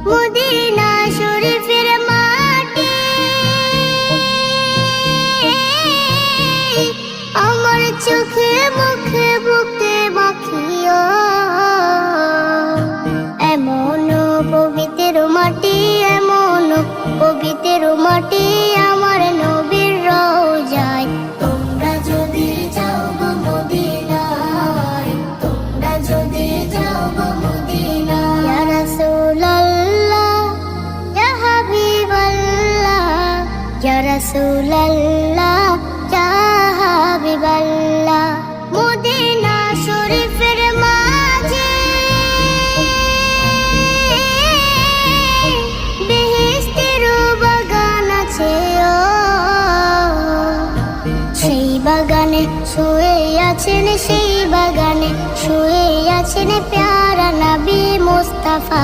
Medina শরীফের মাটি আমার চোখে মুখে বুকে মাখিও। এমন পবিত্র মাটি, এমন পবিত্র মাটি আমার নবীর রওজায়। তোমরা যদি যাও গো মদিনায়, তোমরা যদি যাও গো মদিনায়। ইয়া রাসূলুল্লাহ, ইয়া হাবিবাল্লাহ, ইয়া রাসূলুল্লাহ, ইয়া হাবিবাল্লাহ। মদিনা শরীফের মাঝে বেহেশতের বাগান আছে ও। সেই বাগানে শুয়ে আছেন, সেই বাগানে শুয়ে আছেন প্যারা নবী মুস্তাফা।